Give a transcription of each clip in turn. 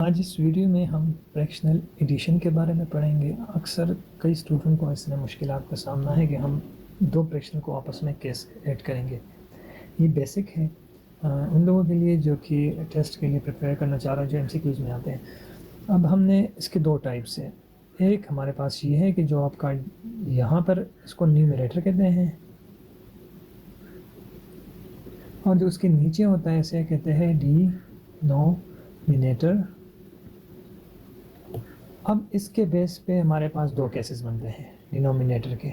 आज इस वीडियो में हम फ्रैक्शनल एडिशन के बारे में पढ़ेंगे। अक्सर कई स्टूडेंट को इसमें मुश्किलात का सामना है कि हम दो फ्रैक्शन को आपस में कैसे ऐड करेंगे। ये बेसिक है उन लोगों के लिए जो कि टेस्ट के लिए प्रिपेयर करना चाह रहे हैं, जो एमसीक्यूज़ में आते हैं। अब हमने इसके दो टाइप्स हैं। एक हमारे पास ये है कि जो आपका यहाँ पर इसको न्यूमरेटर कहते हैं, और जो उसके नीचे होता है इसे कहते हैं डिनोमिनेटर। अब इसके बेस पे हमारे पास दो केसेस बनते हैं डिनोमिनेटर के।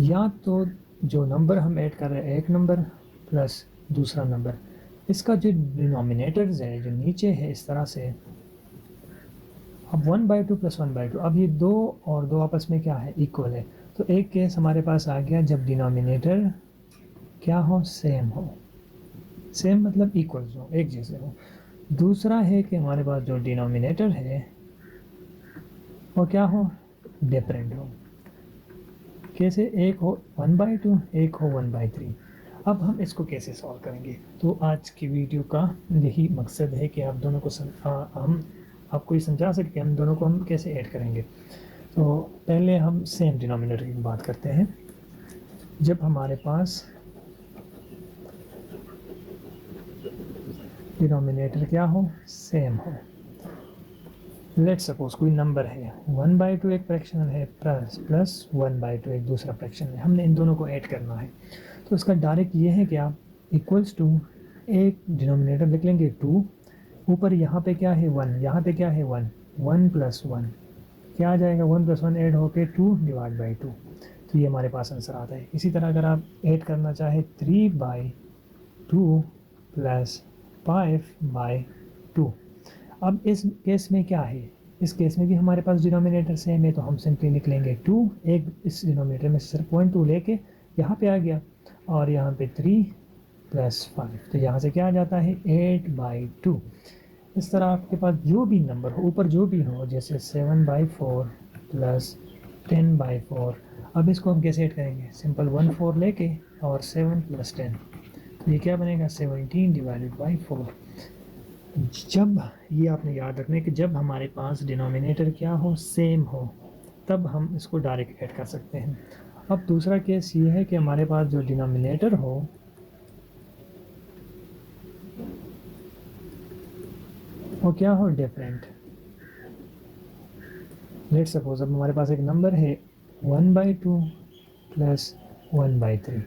या तो जो नंबर हम ऐड कर रहे हैं एक नंबर प्लस दूसरा नंबर, इसका जो डिनोमिनेटर्स है जो नीचे है इस तरह से, अब 1/2 प्लस 1/2, अब ये दो और दो आपस में क्या है, इक्वल है। तो एक केस हमारे पास आ गया जब डिनोमिनेटर क्या हो, सेम हो। सेम मतलब इक्वल्स हो, एक जैसे हो। दूसरा है कि हमारे पास जो डिनोमिनेटर है वो क्या हो, डिफरेंट हो। कैसे, एक हो 1/2, एक हो 1/3। अब हम इसको कैसे सॉल्व करेंगे, तो आज की वीडियो का यही मकसद है कि आप दोनों को हम आपको ये समझा सके कि हम दोनों को हम कैसे ऐड करेंगे। तो पहले हम सेम डिनोमिनेटर की बात करते हैं। जब हमारे पास डिनोमिनेटर क्या हो, सेम हो। लेट्स सपोज कोई नंबर है 1/2 एक फ्रैक्शनल है, प्लस 1/2 एक दूसरा फ्रैक्शनल है। हमने इन दोनों को ऐड करना है। तो इसका डायरेक्ट ये है कि आप इक्वल्स टू एक डिनोमिनेटर लिख लेंगे 2, ऊपर यहाँ पे क्या है 1, यहाँ पे क्या है 1, 1 + 1 क्या आ जाएगा, 1 + 1 ऐड होके 2/2। तो ये हमारे पास आंसर आता है। इसी तरह अगर आप ऐड करना चाहे 3/2 + 5/2, अब इस केस में क्या है, इस केस में भी हमारे पास डिनोमिनेटर सेम है, तो हम सिंपली लिख लेंगे 2, एक इस डिनोमिनेटर में सिर्फ 0.2 लेके यहाँ पे आ गया, और यहाँ पे 3 + 5, तो यहाँ से क्या आ जाता है 8/2। इस तरह आपके पास जो भी नंबर हो, ऊपर जो भी हो, जैसे 7/4 + 10/4। अब इसको हम कैसे ऐड करेंगे, सिंपल 1 4 लेके और 7 + 10, तो ये क्या बनेगा 17/4। जब, ये आपने याद रखना है कि जब हमारे पास डिनोमिनेटर क्या हो, सेम हो, तब हम इसको डायरेक्ट ऐड कर सकते हैं। अब दूसरा केस ये है कि हमारे पास जो डिनोमिनेटर हो वो क्या हो, डिफरेंट। लेट्स सपोज अब हमारे पास एक नंबर है 1/2 + 1/3।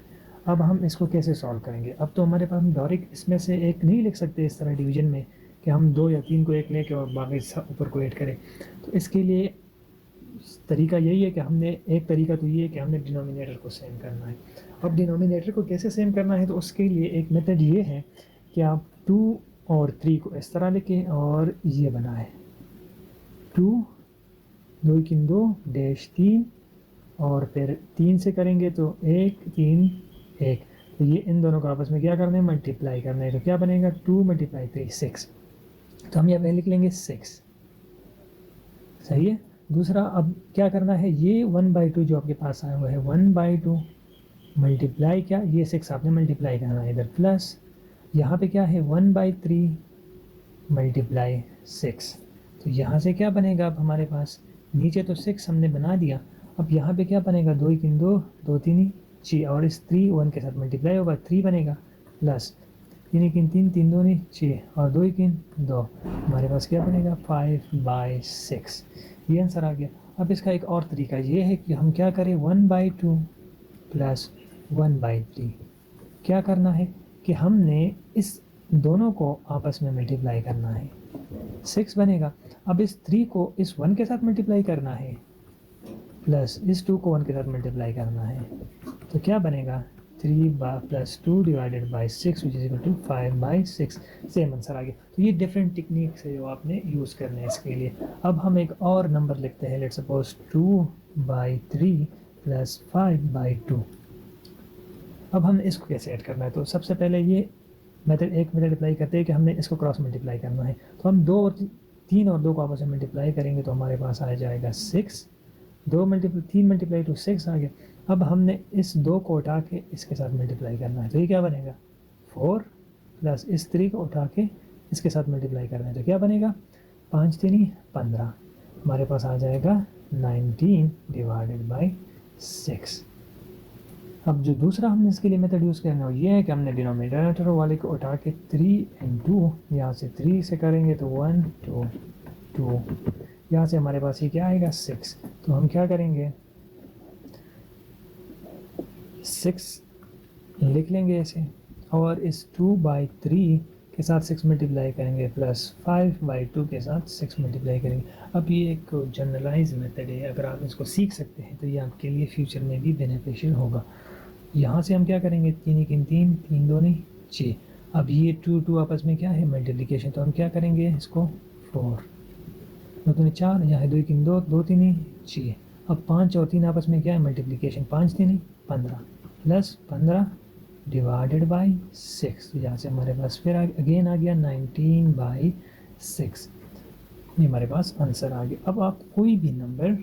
अब हम इसको कैसे सॉल्व करेंगे। अब तो हमारे पास हम डायरेक्ट इसमें से एक नहीं लिख सकते इस तरह डिवीजन में कि हम 2 या 3 को एक लेके और बाकी ऊपर को ऐड करें। तो इसके लिए तरीका यही है कि हमने, एक तरीका तो ये है कि हमने डिनोमिनेटर को सेम करना है। अब डिनोमिनेटर को कैसे सेम करना है, तो उसके लिए एक मेथड ये है कि आप 2 और 3 को इस तरह लिखें और ये बनाए 2 2 3 2 डैश 3, और फिर 3 से करेंगे तो 1 3 1। तो ये इन दोनों को आपस में क्या करना है, मल्टीप्लाई करना है। तो क्या बनेगा 2 × 3 6। तो हम यहाँ पे लिख लेंगे 6, सही है। दूसरा अब क्या करना है, ये 1/2 जो आपके पास आया हुआ है 1/2 मल्टीप्लाई क्या, ये 6 आपने मल्टीप्लाई करना है इधर, प्लस यहाँ पे क्या है 1/3 मल्टीप्लाई 6। तो यहाँ से क्या बनेगा, अब हमारे पास नीचे तो 6 हमने बना दिया, अब यहाँ पे क्या बनेगा 2 3 2 2 3 6, और इस 3 1 के साथ मल्टीप्लाई होगा 3 बनेगा, प्लस 3 3 3 3 2 6 और 2 3 2, हमारे पास क्या बनेगा 5/6। ये आंसर आ गया। अब इसका एक और तरीका ये है कि हम क्या करें 1/2 + 1/3। क्या करना है कि हमने इस दोनों को आपस में मल्टीप्लाई करना है, 6 बनेगा। अब इस 3 को इस 1 के साथ मल्टीप्लाई करना है, प्लस इस 2 को 1 के साथ मल्टीप्लाई करना है, तो क्या बनेगा 3 + 2/6 which is equal to 5/6। Same answer आ गया। तो ये डिफरेंट टेक्निक्स है जो आपने यूज़ करने हैं इसके लिए। अब हम एक और नंबर लिखते हैं, लेट्स सपोज 2/3 + 5/2। अब हमने इसको कैसे ऐड करना है, तो सबसे पहले ये एक मेथड अप्लाई करते हैं कि हमने इसको क्रॉस मल्टीप्लाई करना है। तो हम 2 और 3 और 2 को आपस में मल्टीप्लाई करेंगे तो हमारे पास आ जाएगा 6, 3 मल्टीप्लाई टू 6 आ गया। अब हमने इस 2 को उठा के इसके साथ मल्टीप्लाई करना है, तो ये क्या बनेगा 4, प्लस इस 3 को उठा के इसके साथ मल्टीप्लाई करना है तो क्या बनेगा, 5 3 15, हमारे पास आ जाएगा 19 डिवाइडेड बाई 6। अब जो दूसरा हमने इसके लिए मेथड यूज़ करना है वो ये है कि हमने डिनोमिनेटर वाले को उठा के 3 2 यहाँ से 3 से करेंगे तो 1 2 2, यहाँ से हमारे पास ये क्या आएगा 6। तो हम क्या करेंगे 6 लिख लेंगे इसे और इस 2/3 के साथ 6 मल्टीप्लाई करेंगे प्लस 5/2 के साथ 6 मल्टीप्लाई करेंगे। अब ये एक जनरलाइज मेथड है, अगर आप इसको सीख सकते हैं तो ये आपके लिए फ्यूचर में भी बेनिफिशियल होगा। यहाँ से हम क्या करेंगे 3 1 3 3 2 6। अब ये 2 2 आपस में क्या है मल्टीप्लिकेशन, तो हम क्या करेंगे इसको 4 2 3 4, यहाँ 2 1 2 2 3 6। अब 5 और 3 आपस में क्या है मल्टीप्लिकेशन, 5 3 15 प्लस 15 डिवाइडेड बाई 6। यहाँ से हमारे पास फिर अगेन आ गया 19/6, ये हमारे पास आंसर आ गया। अब आप कोई भी नंबर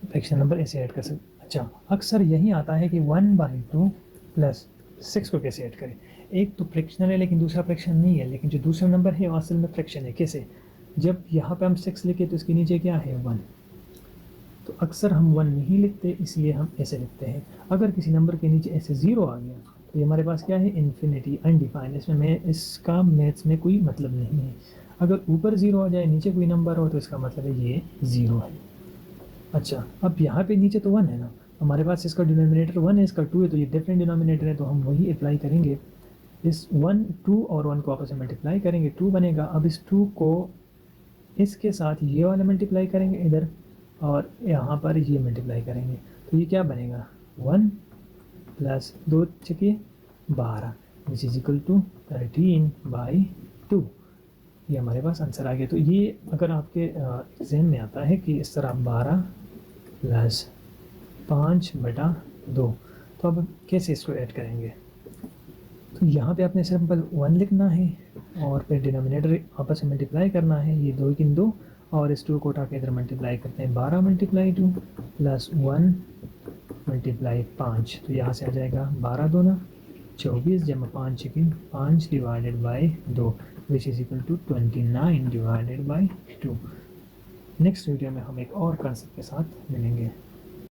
फ्रैक्शन नंबर ऐसे ऐड कर सकते। अच्छा, अक्सर यही आता है कि 1/2 प्लस 6 को कैसे ऐड करें। एक तो फ्रैक्शनल है लेकिन दूसरा फ्रैक्शन नहीं है, लेकिन जो दूसरा नंबर है वो असल में फ्रैक्शन है। कैसे, जब यहाँ पे हम 6 लिखे तो इसके नीचे क्या है 1, तो अक्सर हम 1 नहीं लिखते इसलिए हम ऐसे लिखते हैं। अगर किसी नंबर के नीचे ऐसे 0 आ गया तो ये हमारे पास क्या है इन्फिनिटी अनडिफाइंड, इसमें इसका मैथ्स में कोई मतलब नहीं है। अगर ऊपर 0 आ जाए नीचे कोई नंबर हो तो इसका मतलब है ये 0 है। अच्छा, अब यहाँ पे नीचे तो 1 है ना, हमारे पास इसका डिनोमिनेटर 1 है, इसका 2 है, तो ये डिफरेंट डिनोमिनेटर है तो हम वही अप्लाई करेंगे। इस 1 2 और 1 को आपस में मल्टीप्लाई करेंगे 2 बनेगा। अब इस 2 को इसके साथ ये वाला मल्टीप्लाई करेंगे इधर और यहाँ पर ये मल्टीप्लाई करेंगे तो ये क्या बनेगा 1 प्लस 2 छके 12 विच इज इक्वल टू 13/2। ये हमारे पास आंसर आ गया। तो ये अगर आपके एग्ज़ाम में आता है कि इस तरह 12 प्लस 5/2, तो अब कैसे इसको ऐड करेंगे, तो यहाँ पे आपने सिंपल 1 लिखना है और फिर डिनोमिनेटर आपस में मल्टीप्लाई करना है। ये 2 1 2 और इस 2 को उठा के इधर मल्टीप्लाई करते हैं 12 × 2 प्लस 1 × 5, तो यहाँ से आ जाएगा 12 2 24 जमा 5 6 5 divided by 2 which is equal to 29 divided by 2। Next video में हम एक और कॉन्सेप्ट के साथ मिलेंगे।